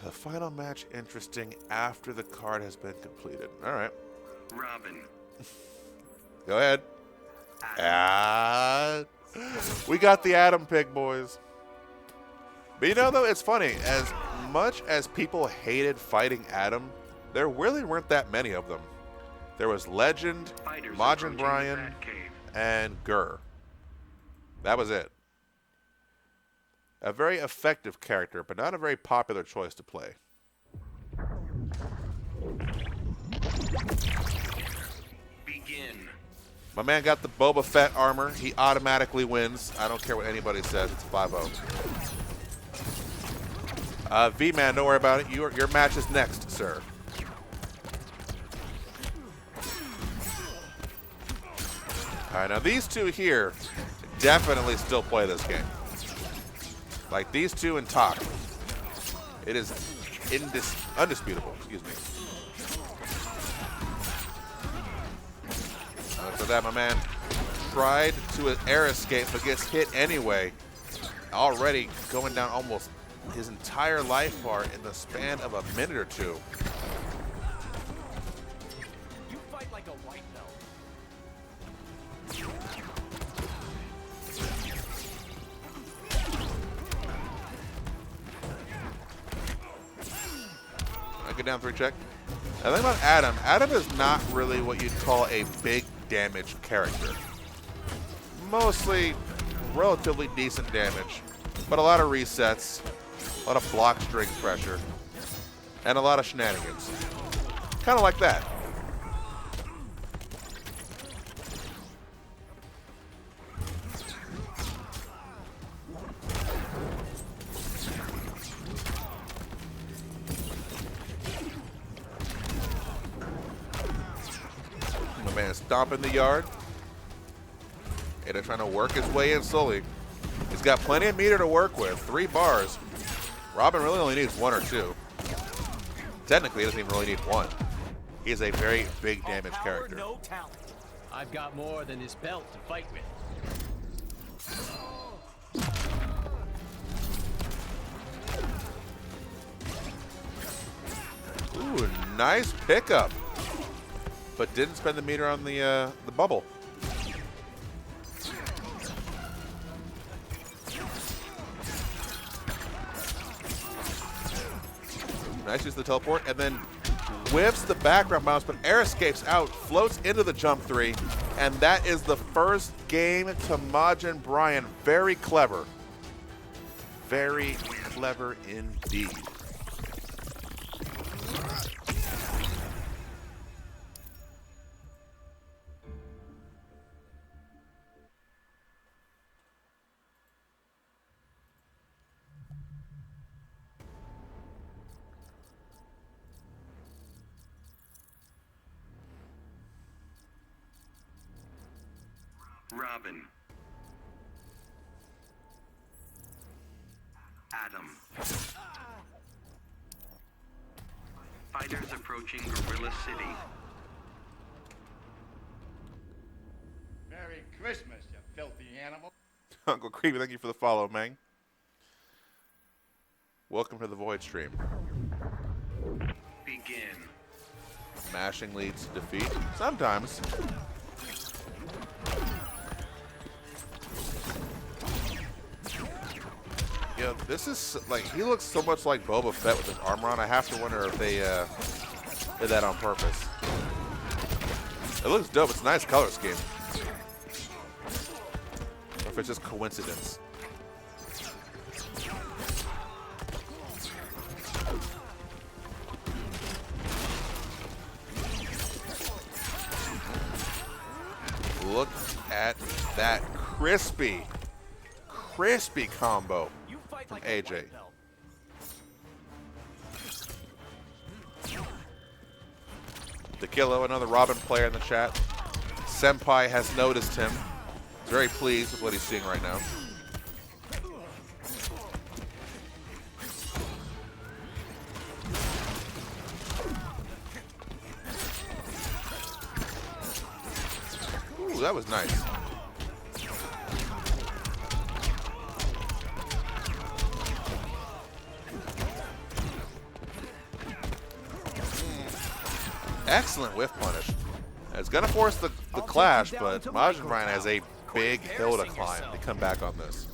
The final match interesting after the card has been completed. All right. Robin. Go ahead. We got the Adam pick, boys. But you know, though, it's funny. As much as people hated fighting Adam, there really weren't that many of them. There was Legend, Majin Bryan, and Gur. That was it. A very effective character, but not a very popular choice to play. Begin. My man got the Boba Fett armor. He automatically wins. I don't care what anybody says. It's 5-0. V-Man, don't worry about it. Your match is next, sir. All right, now these two here definitely still play this game. Like these two and Talk. It is undisputable. Excuse me. After that, my man tried to air escape but gets hit anyway. Already going down almost his entire life bar in the span of a minute or two. You fight like a white belt. I get down 3 check. The thing about Adam, Adam is not really what you'd call a big damage character. Mostly relatively decent damage, but a lot of resets, a lot of block string pressure, and a lot of shenanigans. Kind of like that. My man stomping the yard. Ada trying to work his way in slowly. He's got plenty of meter to work with. 3 bars. Robin really only needs 1 or 2. Technically, he doesn't even really need 1. He is a very big damage character. No talent. I've got more than this belt to fight with. Ooh, nice pickup. But didn't spend the meter on the bubble. Nice use of the teleport, and then whiffs the background bounce, but air escapes out, floats into the jump 3, and that is the first game to Majin Bryan. Very clever. Very clever indeed. Robin. Adam. Fighters approaching Gorilla City. Merry Christmas, you filthy animal. Uncle Creepy, thank you for the follow, man. Welcome to the Void stream. Begin. Mashing leads to defeat. Sometimes. Yeah, this is like, he looks so much like Boba Fett with his armor on. I have to wonder if they did that on purpose. It looks dope. It's a nice color scheme. Or if it's just coincidence. Look at that crispy combo from AJ. Tequila, another Robin player in the chat. Senpai has noticed him. He's very pleased with what he's seeing right now. Ooh, that was nice. Excellent whiff punish. It's going to force the clash, but Majin Bryan has a big hill to climb to come back on this.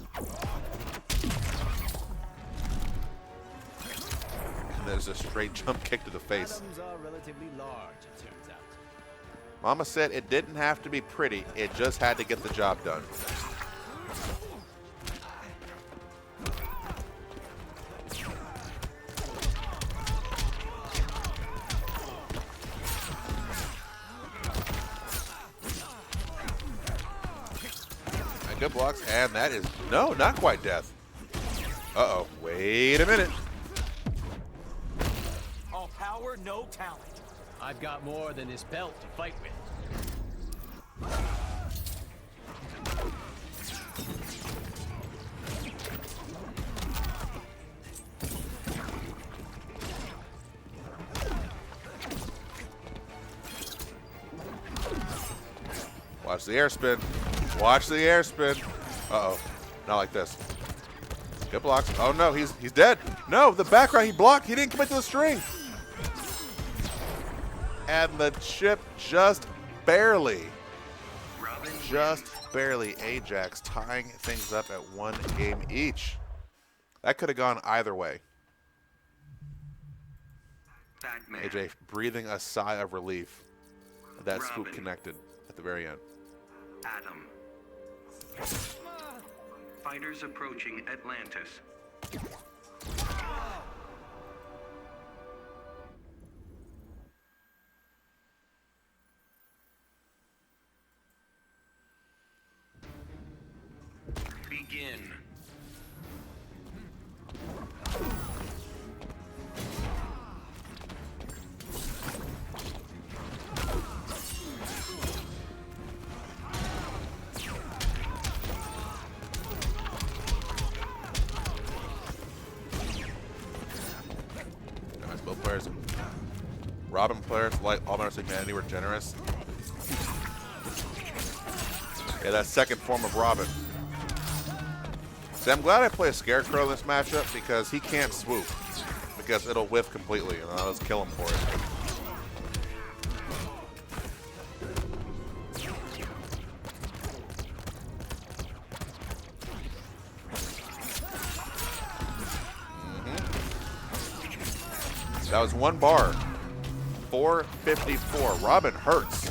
And there's a straight jump kick to the face. Atoms are relatively large, it turns out. Mama said it didn't have to be pretty, it just had to get the job done. Good blocks, and that is, no, not quite death. Uh-oh, wait a minute. All power, no talent. I've got more than this belt to fight with. Watch the air spin. Watch the air spin. Uh-oh. Not like this. Good blocks. Oh, no. He's dead. No, the background he blocked. He didn't commit to the string. And the chip just barely. Just barely. AJX tying things up at 1 game each. That could have gone either way. Batman. AJ breathing a sigh of relief. That swoop Robin. connected at the very end. Adam. Fighters approaching Atlantis. Begin. Nice, both players. Robin players, like all members of humanity, were generous. Yeah, that second form of Robin. See, I'm glad I play a Scarecrow in this matchup because he can't swoop. Because it'll whiff completely, and I'll just kill him for it. That was 1 bar. 454. Robin hurts.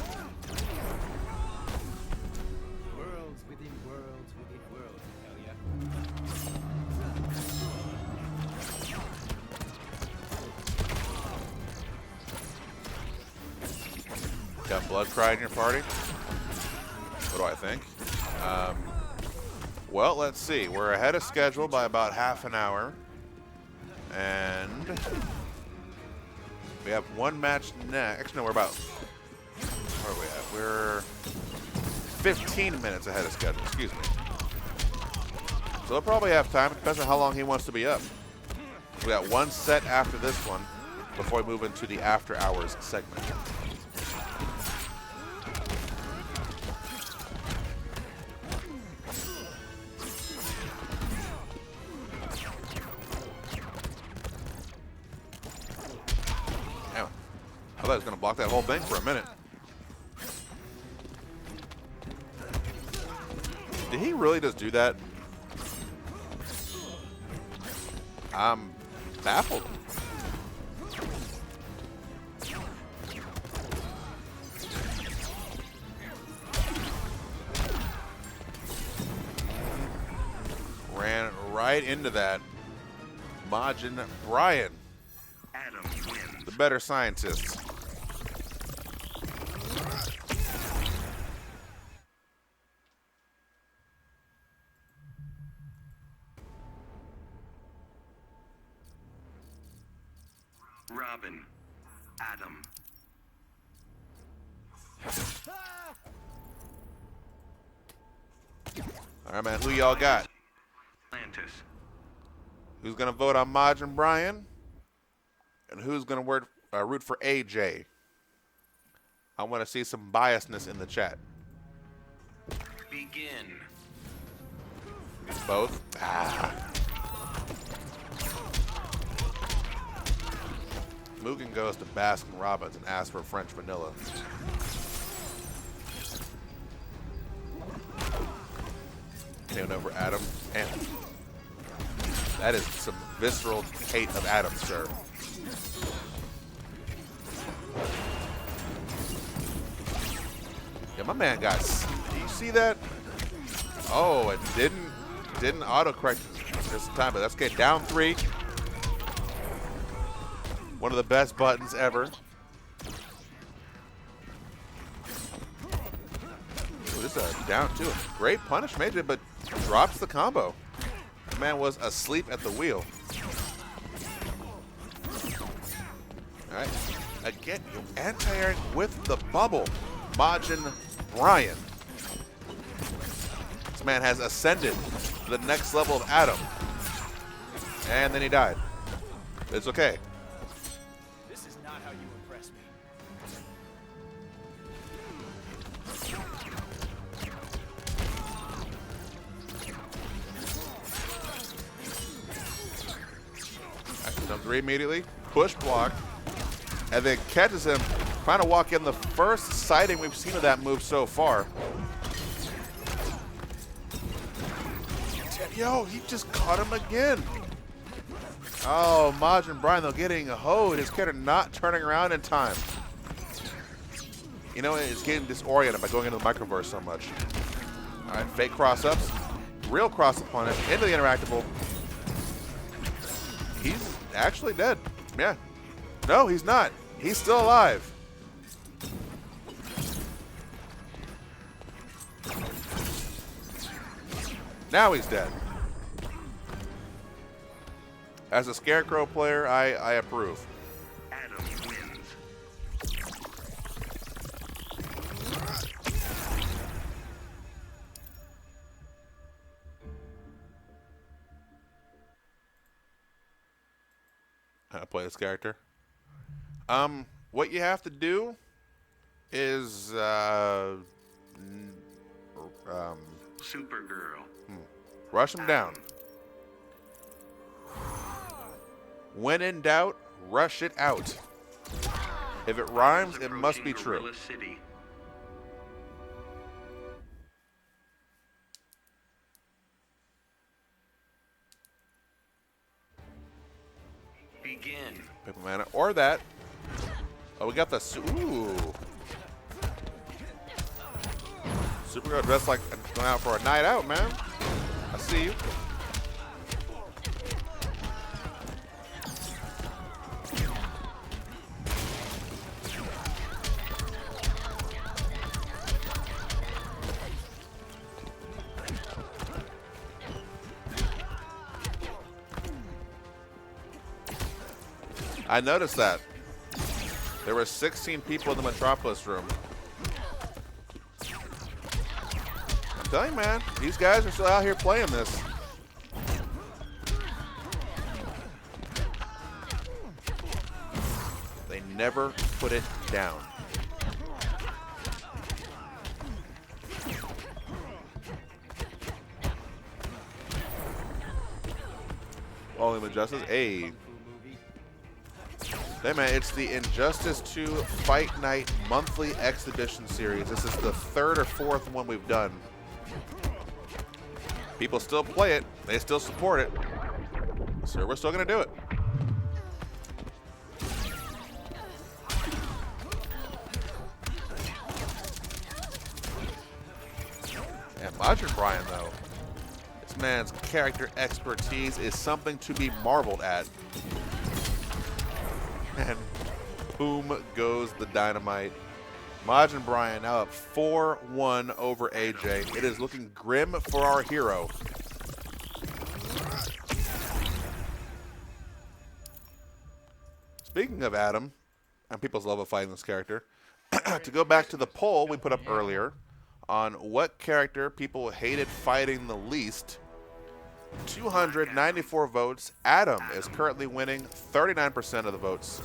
Worlds within worlds, hell yeah. Got blood cry in your party? What do I think? Well, let's see. We're ahead of schedule by about half an hour. And we have 1 match next. Actually, no, we're about, where are we at? We're 15 minutes ahead of schedule, excuse me. So they'll probably have time. It depends on how long he wants to be up. We got 1 set after this one before we move into the after hours segment. I thought I was going to block that whole thing for a minute. Did he really just do that? I'm baffled. Ran right into that. Majin Bryan, Adam wins. the better scientist. Robin. Adam. All right, man. Who y'all got? Atlantis. Who's gonna vote on Majin Bryan? And who's gonna root for AJ? I want to see some biasness in the chat. Begin. Both. Ah. Mugen goes to Baskin Robbins and asks for French vanilla. Taking over Adam. And that is some visceral hate of Adam, sir. Yeah, my man got. Do you see that? Oh, it didn't autocorrect this time, but that's okay. Down 3. One of the best buttons ever. Ooh, this is a down 2. Great punish, Major, but drops the combo. The man was asleep at the wheel. All right. Again, you anti-airing with the bubble. Majin Bryan. This man has ascended to the next level of Adam. And then he died. It's okay. This is not how you impress me. Jump 3 immediately. Push block. And then catches him. Trying to walk in the first sighting we've seen of that move so far. Yo, he just caught him again. Oh, Majin Bryan, though, getting hoed. His character not turning around in time. You know, it's getting disoriented by going into the microverse so much. All right, fake cross-ups. Real cross-up punish into the interactable. He's actually dead. Yeah. No, he's not. He's still alive. Now he's dead. As a Scarecrow player, I approve. Adam wins. I play this character. What you have to do is Supergirl. rush him down. When in doubt, rush it out. If it rhymes, it must be true. Gorilla City. Begin. Paper mana or that. Oh, we got the ooh. Supergirl dressed like going out for a night out, man. I see you. I noticed that. There were 16 people in the Metropolis room. I'm telling you, man, these guys are still out here playing this. They never put it down. Only Injustice. Hey. Hey man, it's the Injustice 2 Fight Night monthly exhibition series. This is the 3rd or 4th one we've done. People still play it. They still support it. So we're still going to do it. And Majin Bryan, though. This man's character expertise is something to be marveled at. And boom goes the dynamite. Majin Bryan now up 4-1 over AJ. It is looking grim for our hero. Speaking of Adam, and people's love of fighting this character, to go back to the poll we put up earlier on what character people hated fighting the least, 294 votes. Adam is currently winning 39% of the votes,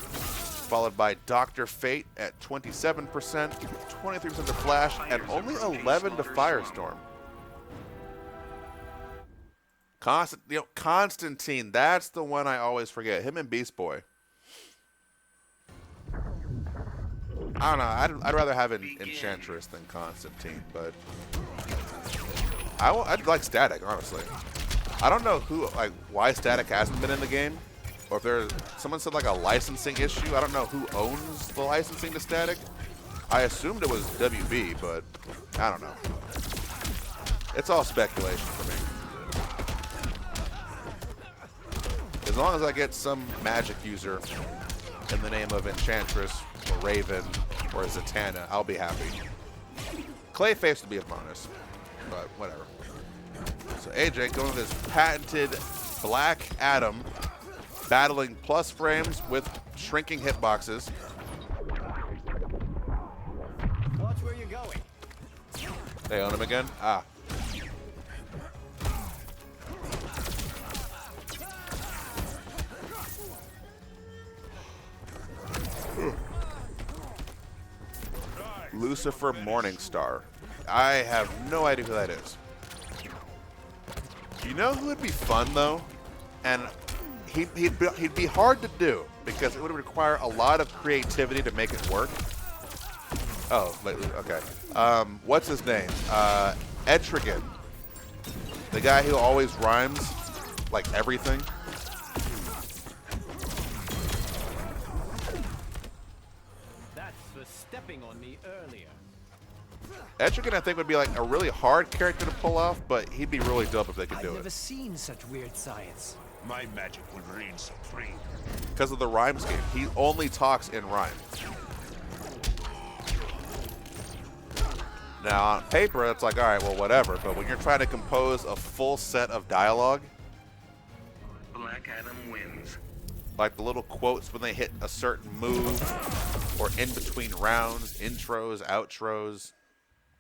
followed by Dr. Fate at 27%, 23% to Flash, and only 11 to Firestorm. Constantine, that's the one I always forget. Him and Beast Boy. I don't know. I'd rather have an Enchantress than Constantine, but I'd like Static, honestly. I don't know why Static hasn't been in the game, or if there's someone said like a licensing issue. I don't know who owns the licensing to Static. I assumed it was WB, but I don't know. It's all speculation for me. As long as I get some magic user in the name of Enchantress or Raven or Zatanna, I'll be happy. Clayface would be a bonus, but whatever. So AJ going with his patented Black Adam, battling plus frames with shrinking hitboxes. Watch where you're going. They own him again? Ah. Lucifer Morningstar. I have no idea who that is. You know who would be fun though, and he'd be hard to do because it would require a lot of creativity to make it work. Oh, okay. What's his name? Etrigan, the guy who always rhymes like everything. That's for stepping on me earlier. Etrigan, I think, would be like a really hard character to pull off, but he'd be really dope if they could do I've never it. seen such weird science. My magic will reign supreme. Because of the rhyme scheme. He only talks in rhyme. Now, on paper, it's like, all right, well, whatever. But when you're trying to compose a full set of dialogue, Black Adam wins. like the little quotes when they hit a certain move, or in between rounds, intros, outros,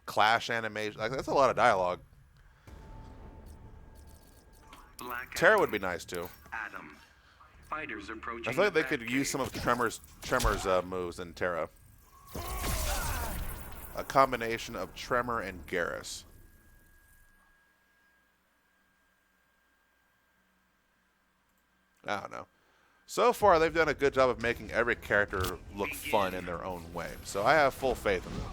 clash animation, like that's a lot of dialogue. Black Terra Adam. would be nice too. Adam. Fighters approaching. I feel like they the could use some of Tremor's moves in Terra. A combination of Tremor and Garrus. I don't know. So far, they've done a good job of making every character look fun in their own way. So I have full faith in them.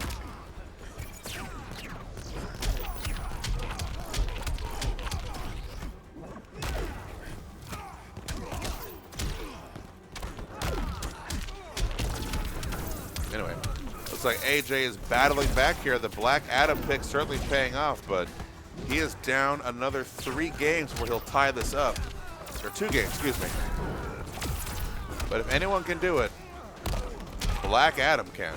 Anyway, looks like AJ is battling back here. The Black Adam pick certainly paying off, but he is down another 3 games where he'll tie this up. Or 2 games, excuse me. But if anyone can do it, Black Adam can.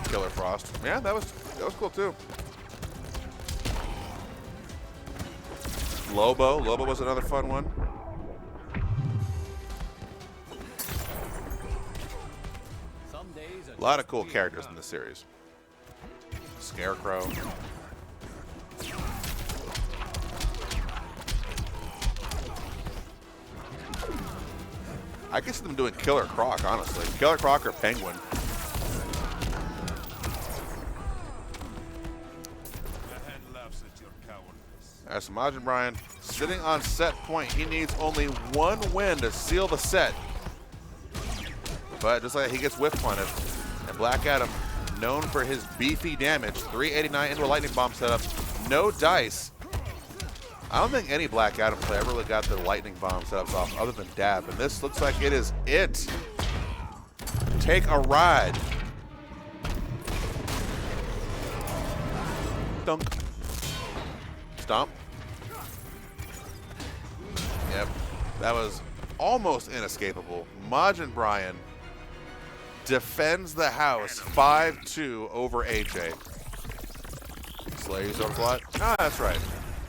Killer Frost. Yeah, that was cool too. Lobo was another fun one. Some days A lot of cool characters in the series. Scarecrow. I guess them doing Killer Croc, honestly. Killer Croc or Penguin. As Majin Bryan sitting on set point, he needs only 1 win to seal the set. But just like he gets whiff punted, and Black Adam, known for his beefy damage, 389 into a lightning bomb setup, no dice. I don't think any Black Adam player ever really got the lightning bomb setups off other than Dab, and this looks like it is it. Take a ride. Dunk. Stomp. Yep, that was almost inescapable. Majin Bryan defends the house 5-2 over AJ. Slays Ocelot. Ah, that's right.